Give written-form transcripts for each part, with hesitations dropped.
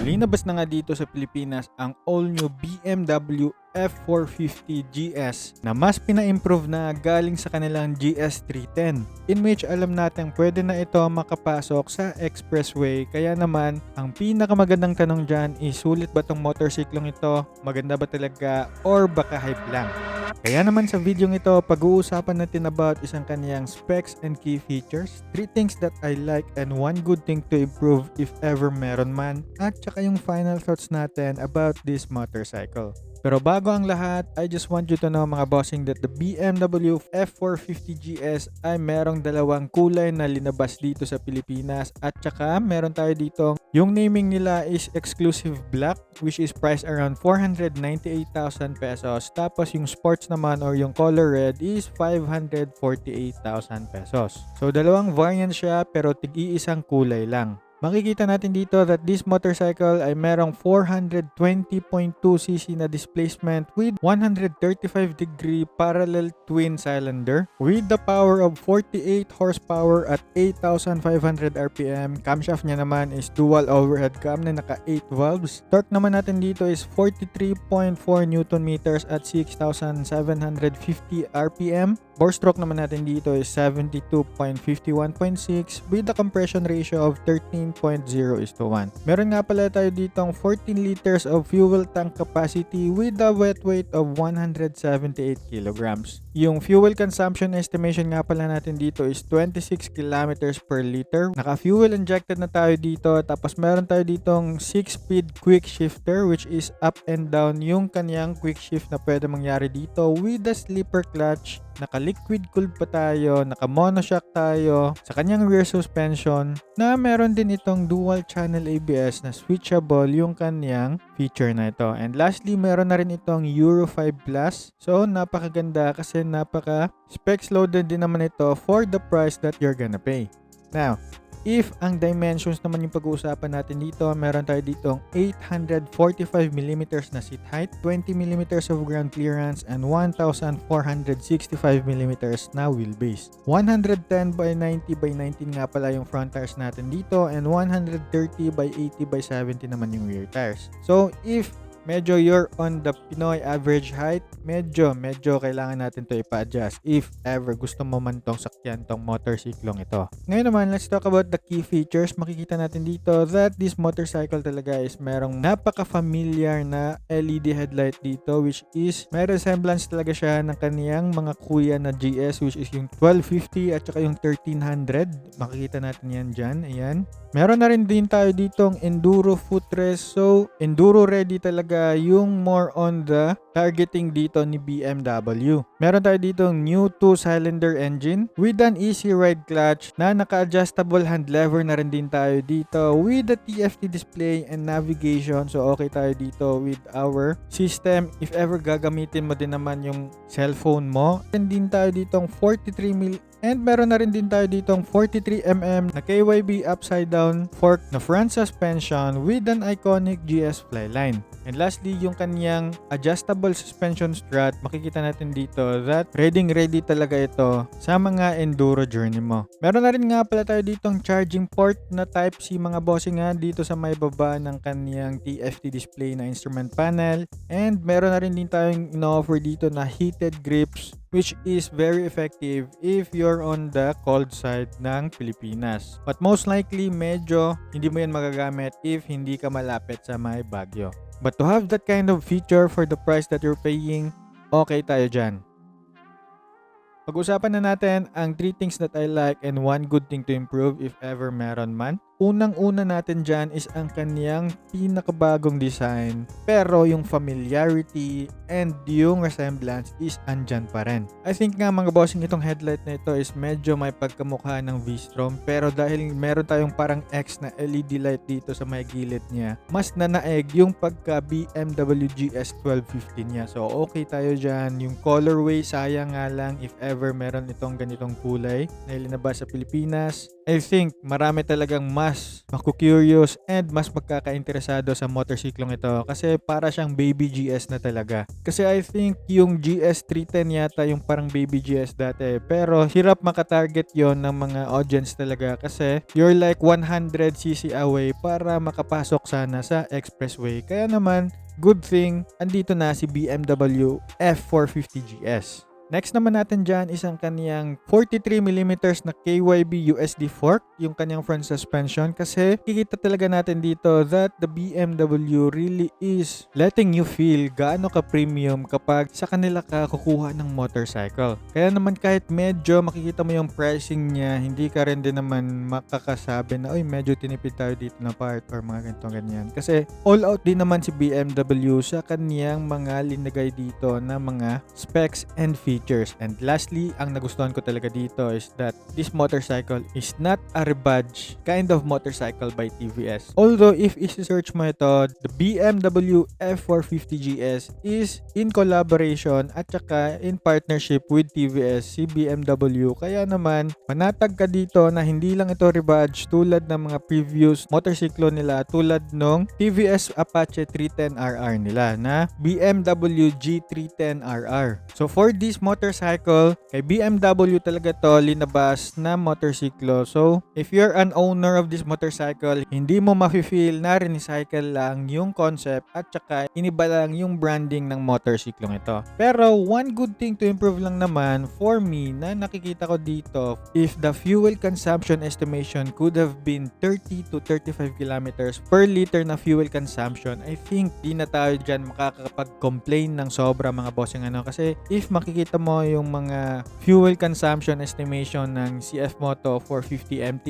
Linabas na nga dito sa Pilipinas ang all-new BMW F450 GS na mas pina-improve na galing sa kanilang GS310, in which alam natin pwede na ito makapasok sa expressway. Kaya naman, ang pinakamagandang tanong dyan is sulit ba tong motorsiklong ito? Maganda ba talaga? Or baka hype lang? Kaya naman sa video ito, pag-uusapan natin about isang kaniyang specs and key features, 3 things that I like and 1 good thing to improve if ever meron man, at saka yung final thoughts natin about this motorcycle. Pero bago ang lahat, I just want you to know mga bossing that the BMW F450 GS ay merong dalawang kulay na linabas dito sa Pilipinas, at saka meron tayo dito yung naming nila is exclusive black, which is priced around 498,000 pesos. Tapos yung sports naman or yung color red is 548,000 pesos. So dalawang variant siya pero tig-iisang kulay lang. Makikita natin dito that this motorcycle ay merong 420.2cc na displacement with 135-degree parallel twin cylinder with the power of 48 horsepower at 8,500 RPM. Camshaft niya naman is dual overhead cam na naka 8 valves. Torque naman natin dito is 43.4 Newton meters at 6,750 RPM. Bore stroke naman natin dito is 72.51.6 with the compression ratio of 13.0:1. Meron nga pala tayo ditong 14 liters of fuel tank capacity with a wet weight of 178 kilograms. Yung fuel consumption estimation nga pala natin dito is 26 kilometers per liter. Naka-fuel injected na tayo dito, tapos meron tayo ditong 6-speed quick shifter which is up and down yung kanyang quick shift na pwede mangyari dito with the slipper clutch. Naka-liquid cooled pa tayo, naka-monoshock tayo sa kanyang rear suspension na meron din itong dual channel ABS na switchable yung kanyang feature na ito. And lastly, meron na rin itong Euro 5 Plus. So, napakaganda kasi napaka specs loaded din naman ito for the price that you're gonna pay. Now, if ang dimensions naman yung pag-uusapan natin dito, meron tayo ditong 845mm na seat height, 20mm of ground clearance, and 1,465mm na wheelbase. 110 by 90 by 19 nga pala yung front tires natin dito, and 130 by 80 by 70 naman yung rear tires. So, if medyo you're on the Pinoy average height, medyo kailangan natin to ipa-adjust if ever gusto mo man tong sakyan tong motorsiklong ito. Ngayon naman, let's talk about the key features. Makikita natin dito that this motorcycle talaga is merong napaka-familiar na LED headlight dito, which is may resemblance talaga siya ng kaniyang mga kuya na GS, which is yung 1250 at saka yung 1300. Makikita natin yan dyan. Ayan. Meron na rin din tayo ditong enduro footrest. So, enduro ready talaga yung more on the targeting dito ni BMW. Meron tayo ditong new 2-cylinder engine with an easy ride clutch na naka-adjustable hand lever na rin din tayo dito with the TFT display and navigation. So, okay tayo dito with our system if ever gagamitin mo din naman yung cellphone mo. And din tayo ditong 43mm. And meron na rin din tayo ditong 43mm na KYB upside down fork na front suspension with an iconic GS flyline. And lastly, yung kanyang adjustable suspension strut, makikita natin dito that ready talaga ito sa mga enduro journey mo. Meron na rin nga pala tayo ditong charging port na Type-C mga bossing nga dito sa may baba ng kanyang TFT display na instrument panel. And meron na rin din tayong ino-offer dito na heated grips, which is very effective if you're on the cold side ng Pilipinas. But most likely, medyo hindi mo yan magagamit if hindi ka malapit sa may Baguio. But to have that kind of feature for the price that you're paying, okay tayo dyan. Pag-usapan na natin ang 3 things that I like and 1 good thing to improve if ever meron man. Unang-una natin dyan is ang kaniyang pinakabagong design, pero yung familiarity and yung resemblance is andyan pa rin. I think nga mga bossing, itong headlight na ito is medyo may pagkamukha ng V-Strom, pero dahil meron tayong parang X na LED light dito sa may gilid niya, mas nanaeg yung pagka BMW GS 1250 niya. So okay tayo dyan. Yung colorway, sayang nga lang if ever meron itong ganitong kulay na ilinabas sa Pilipinas. I think marami talagang mas maku-curious and mas magkakainteresado sa motorsiklong ito kasi para siyang baby GS na talaga. Kasi I think yung GS 310 yata yung parang baby GS dati, pero hirap makatarget yon ng mga audience talaga kasi you're like 100cc away para makapasok sana sa expressway. Kaya naman, good thing, andito na si BMW F450 GS. Next naman natin dyan is ang kaniyang 43mm na KYB USD fork, yung kaniyang front suspension, kasi kikita talaga natin dito that the BMW really is letting you feel gaano ka premium kapag sa kanila ka kukuha ng motorcycle. Kaya naman kahit medyo makikita mo yung pricing niya, hindi ka rin din naman makakasabi na oy medyo tinipid tayo dito na part or mga ganito ganyan. Kasi all out din naman si BMW sa kaniyang mga linagay dito na mga specs and features. And lastly, ang nagustuhan ko talaga dito is that this motorcycle is not a rebadge kind of motorcycle by TVS. Although if isi-search mo ito, the BMW F450 GS is in collaboration at saka in partnership with TVS si BMW. Kaya naman, manatag ka dito na hindi lang ito rebadge tulad ng mga previous motorsiklo nila tulad nung TVS Apache 310RR nila na BMW G310RR. So for this motorcycle, kay BMW talaga to linabas na motorsiklo. So if you're an owner of this motorcycle, hindi mo mafe-feel na recycle lang yung concept at saka iniba lang yung branding ng motorsiklong ito. Pero one good thing to improve lang naman for me na nakikita ko dito, if the fuel consumption estimation could have been 30 to 35 kilometers per liter na fuel consumption, I think di na tayo dyan makakapag-complain ng sobra mga bossing kasi if makikita mo yung mga fuel consumption estimation ng CF Moto 450 MT,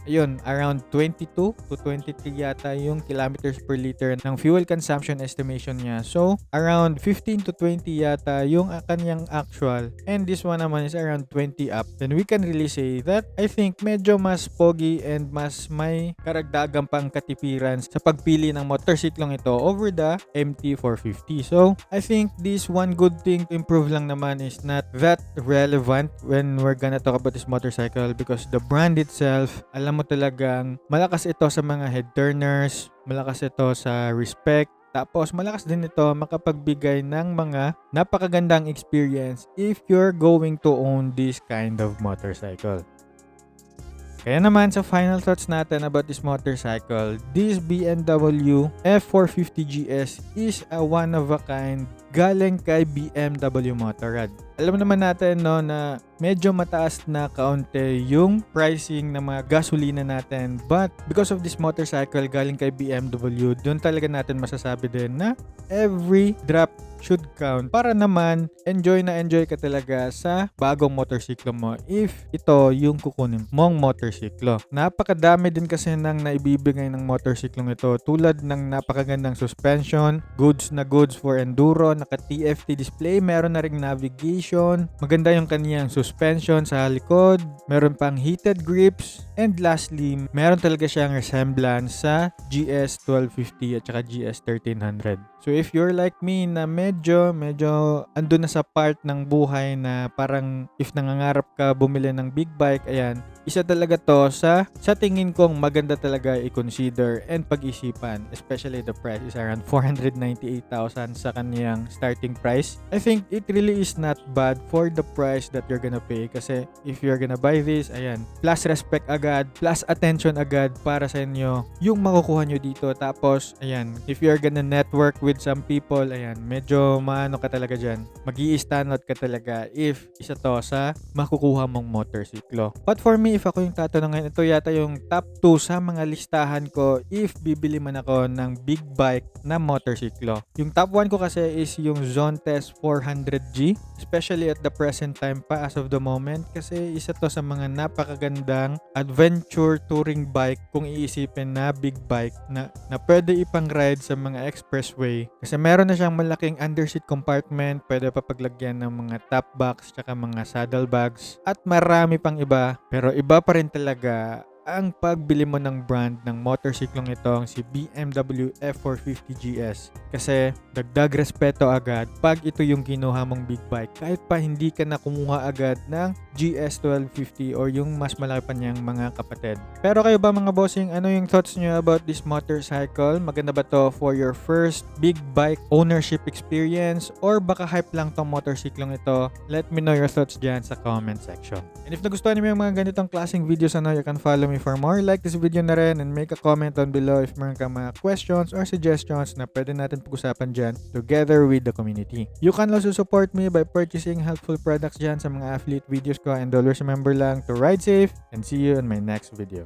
ayun, around 22 to 23 yata yung kilometers per liter ng fuel consumption estimation niya. So, around 15 to 20 yata yung kanyang actual. And this one naman is around 20 up. Then we can really say that I think medyo mas pogi and mas may karagdagang pang katipiran sa pagpili ng motorsiklong ito over the MT450. So, I think this one good thing to improve lang naman is not that relevant when we're gonna talk about this motorcycle because the brand itself, alam mo talagang malakas ito sa mga head turners, malakas ito sa respect, tapos malakas din ito makapagbigay ng mga napakagandang experience if you're going to own this kind of motorcycle. Kaya naman sa final thoughts natin about this motorcycle, this BMW F450 GS is a one of a kind galing kay BMW Motorrad. Alam naman natin no na medyo mataas na kaunti yung pricing ng mga gasolina natin, but because of this motorcycle galing kay BMW, doon talaga natin masasabi din na every drop should count para naman enjoy ka talaga sa bagong motorsiklo mo if ito yung kukunin mong motorsiklo. Napakadami din kasi nang naibibigay ng motorsiklong ito tulad ng napakagandang suspension, goods for enduro, naka TFT display, meron na ring navigation, maganda yung kaniyang suspension sa likod, meron pang heated grips, and lastly, meron talaga siyang resemblance sa GS 1250 at saka GS 1300. So if you're like me na medyo andun na sa part ng buhay na parang if nangangarap ka bumili ng big bike, ayan, isa talaga to sa tingin kong maganda talaga i-consider and pag-isipan, especially the price is around 498,000 sa kaniyang starting price. I think it really is not bad for the price that you're gonna pay kasi if you're gonna buy this, ayan, plus respect agad, plus attention agad para sa inyo yung makukuha nyo dito. Tapos, ayan, if you're gonna network with some people, ayan, medyo maano ka talaga dyan, mag-i-stand out ka talaga if isa to sa makukuha mong motorsiklo. But for me, if ako yung tatanungin, ito yata yung top 2 sa mga listahan ko if bibili man ako ng big bike na motorsiklo. Yung top 1 ko kasi is yung Zontes 400G, especially at the present time pa as of the moment kasi isa to sa mga napakagandang adventure touring bike kung iisipin na big bike na pwede ipang ride sa mga expressway kasi meron na siyang malaking underseat compartment, pwede pa paglagyan ng mga top box tsaka mga saddlebags at marami pang iba, pero iba pa rin talaga ang pagbili mo ng brand ng motorsiklong itong si BMW F450 GS. Kasi dagdag respeto agad pag ito yung kinuha mong big bike kahit pa hindi ka na kumuha agad ng GS 1250 or yung mas malaki pa niyang mga kapatid. Pero kayo ba mga bossing, ano yung thoughts niyo about this motorcycle? Maganda ba to for your first big bike ownership experience or baka hype lang tong motorsiklong ito? Let me know your thoughts dyan sa comment section. And if nagustuhan niyo yung mga ganitong klaseng videos, you can follow me for more. Like this video na rin and make a comment down below if meron kang mga questions or suggestions na pwede natin pag-usapan dyan together with the community. You can also support me by purchasing helpful products dyan sa mga affiliate videos ko, and always remember lang to ride safe and see you in my next video.